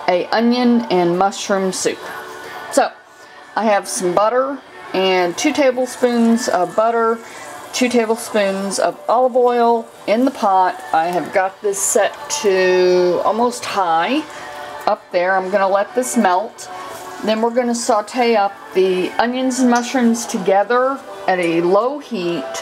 a onion and mushroom soup. So, I have some butter and 2 tablespoons of butter, 2 tablespoons of olive oil in the pot. I have got this set to almost high up there. I'm going to let this melt. Then we're going to saute up the onions and mushrooms together at a low heat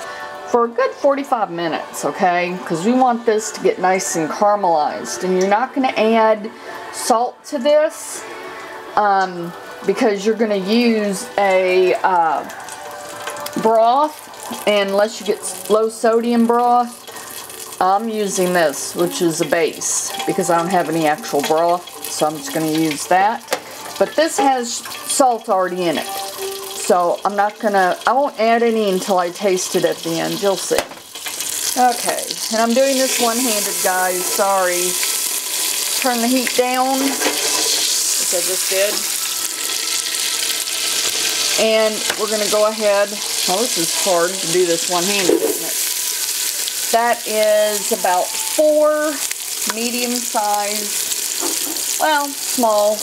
for a good 45 minutes, okay? Because we want this to get nice and caramelized. And you're not going to add salt to this because you're going to use a broth. And unless you get low sodium broth, I'm using this, which is a base, because I don't have any actual broth, so I'm just going to use that. But this has salt already in it, so I won't add any until I taste it at the end. You'll see. Okay, and I'm doing this one-handed, guys. Sorry. Turn the heat down, which I just did. And we're going to go ahead. Well, this is hard to do this one-handed, isn't it? That is about 4 medium-sized, well, small,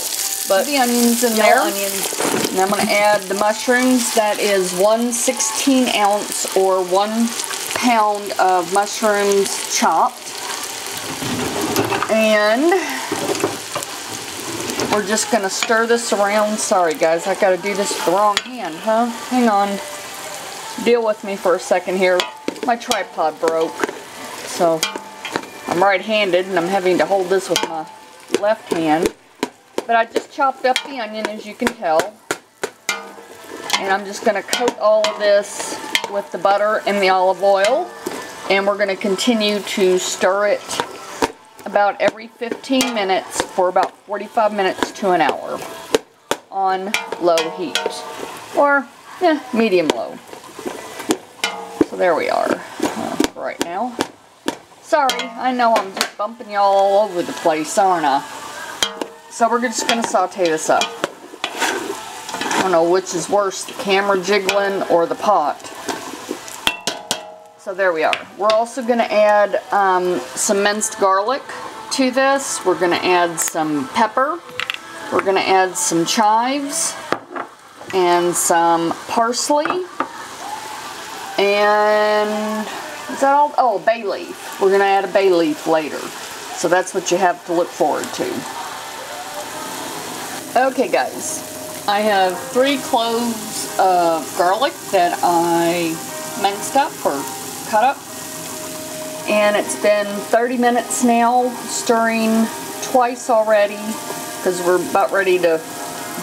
but the onions in there. Onions. And I'm going to add the mushrooms. That is 1 16-ounce or 1 pound of mushrooms chopped. And we're just going to stir this around. Sorry, guys, I got to do this with the wrong hand, huh? Hang on. Deal with me for a second here. My tripod broke, so I'm right-handed and I'm having to hold this with my left hand. But I just chopped up the onion, as you can tell, and I'm just going to coat all of this with the butter and the olive oil, and we're going to continue to stir it about every 15 minutes for about 45 minutes to an hour on low heat, or medium-low. So there we are right now. Sorry, I know I'm just bumping y'all all over the place, aren't I? So we're just going to saute this up. I don't know which is worse, the camera jiggling or the pot. So there we are. We're also going to add some minced garlic to this. We're going to add some pepper. We're going to add some chives and some parsley. And is that all? Oh, bay leaf. We're going to add a bay leaf later. So that's what you have to look forward to. Okay, guys. I have 3 cloves of garlic that I minced up or cut up. And it's been 30 minutes now, stirring twice already, because we're about ready to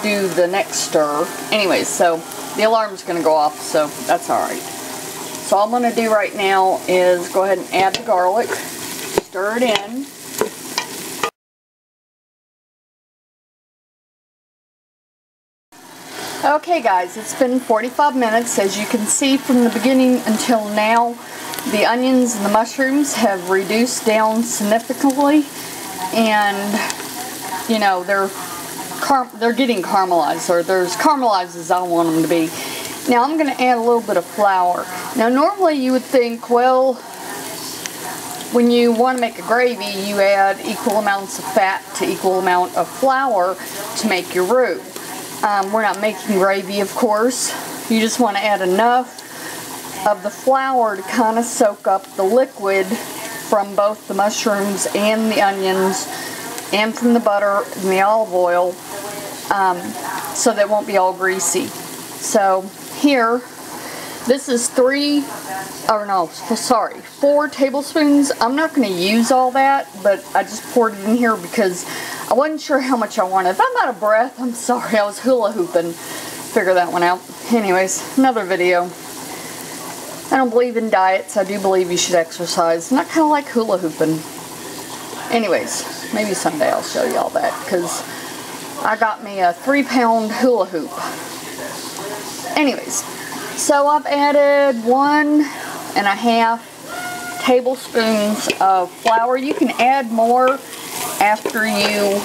do the next stir. Anyways, so the alarm's going to go off, so that's alright. So all I'm going to do right now is go ahead and add the garlic, stir it in. Okay, guys, it's been 45 minutes. As you can see from the beginning until now, the onions and the mushrooms have reduced down significantly, and you know, they're getting caramelized, or they're as caramelized as I want them to be. Now I'm going to add a little bit of flour. Now normally you would think, well, when you want to make a gravy, you add equal amounts of fat to equal amount of flour to make your roux. We're not making gravy, of course. You just want to add enough of the flour to kind of soak up the liquid from both the mushrooms and the onions and from the butter and the olive oil, so that it won't be all greasy. So here, this is 4 tablespoons. I'm not going to use all that, but I just poured it in here because I wasn't sure how much I wanted. If I'm out of breath, I'm sorry. I was hula hooping. Figure that one out. Anyways, another video. I don't believe in diets. I do believe you should exercise. And I kind of like hula hooping. Anyways, maybe someday I'll show you all that, because I got me a 3-pound hula hoop. Anyways, so I've added 1.5 tablespoons of flour. You can add more after you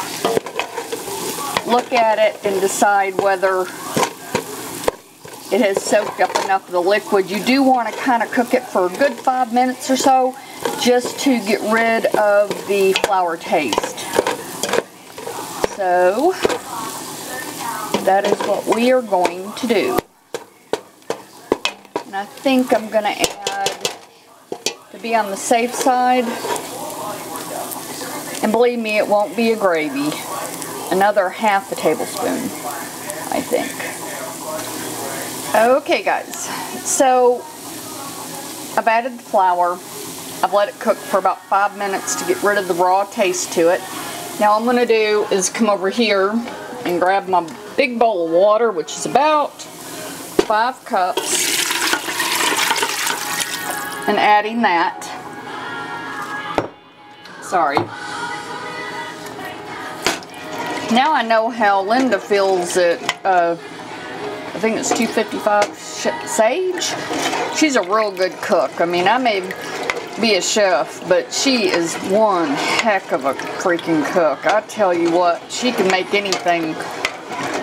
look at it and decide whether it has soaked up enough of the liquid. You do want to kind of cook it for a good 5 minutes or so, just to get rid of the flour taste. So that is what we are going to do. And I think I'm going to add, to be on the safe side, and believe me, it won't be a gravy, another half a tablespoon, I think. Okay guys, so I've added the flour. I've let it cook for about 5 minutes to get rid of the raw taste to it. Now all I'm going to do is come over here and grab my big bowl of water, which is about 5 cups, and adding that. Sorry. Now I know how Linda feels at, I think it's 255 Sage. She's a real good cook. I mean, I may be a chef, but she is one heck of a freaking cook. I tell you what, she can make anything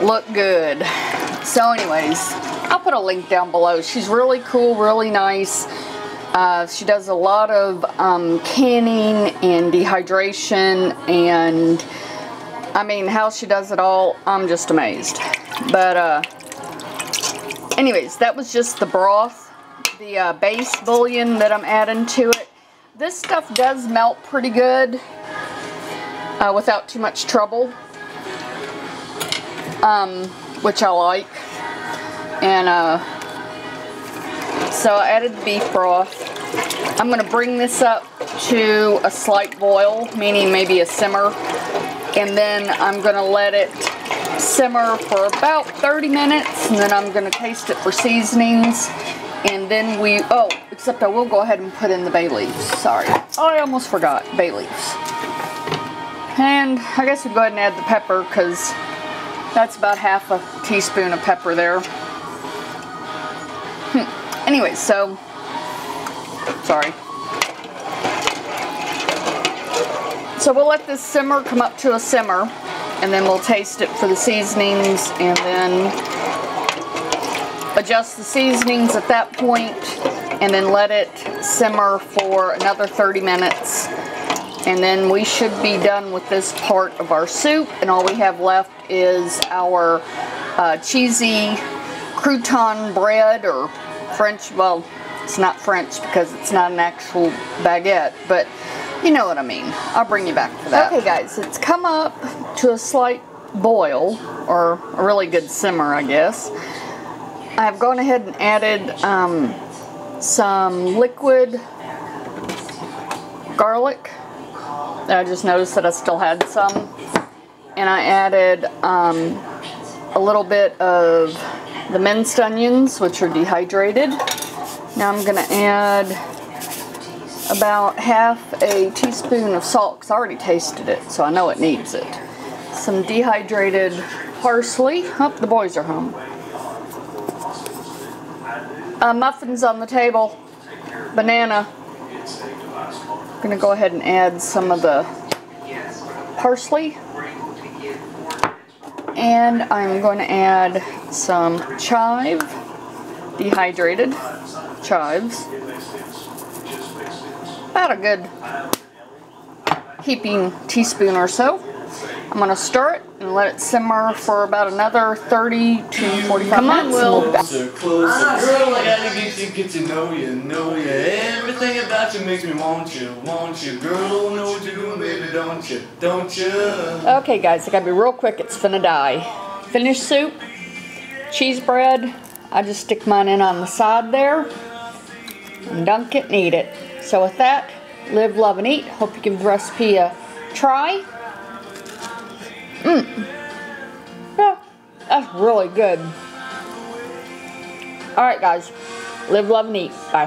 look good. So anyways, I'll put a link down below. She's really cool, really nice. She does a lot of canning and dehydration, and I mean, how she does it all, I'm just amazed. But anyways, that was just the broth, the base bouillon that I'm adding to it. This stuff does melt pretty good without too much trouble, which I like. And so I added the beef broth. I'm going to bring this up to a slight boil, meaning maybe a simmer, and then I'm going to let it simmer for about 30 minutes, and then I'm going to taste it for seasonings. And then except I will go ahead and put in the bay leaves. Sorry. Oh, I almost forgot. Bay leaves. And I guess we'll go ahead and add the pepper, because that's about half a teaspoon of pepper there. Anyway, so, sorry. So we'll let this simmer, come up to a simmer, and then we'll taste it for the seasonings, and then adjust the seasonings at that point, and then let it simmer for another 30 minutes. And then we should be done with this part of our soup, and all we have left is our cheesy crouton bread, or French, well, it's not French because it's not an actual baguette, but you know what I mean. I'll bring you back for that. Okay guys, it's come up to a slight boil, or a really good simmer, I guess. I've gone ahead and added some liquid garlic. I just noticed that I still had some. And I added a little bit of the minced onions, which are dehydrated. Now I'm going to add about half a teaspoon of salt, because I already tasted it, so I know it needs it. Some dehydrated parsley. Oh, the boys are home. Muffins on the table. Banana. I'm going to go ahead and add some of the parsley. And I'm going to add some chive, dehydrated chives. About a good heaping teaspoon or so. I'm going to stir it and let it simmer for about another 30 to 45 minutes. Closer, closer. Girl, I gotta get to know you. Everything about you makes me want you. Girl, know what you're doing, baby, don't you? Okay, guys, I gotta be real quick. It's finna die. Finished soup, cheese bread. I just stick mine in on the side there and dunk it and eat it. So with that, live, love, and eat. Hope you give the recipe a try. Yeah, that's really good. Alright guys, live, love, and eat. Bye.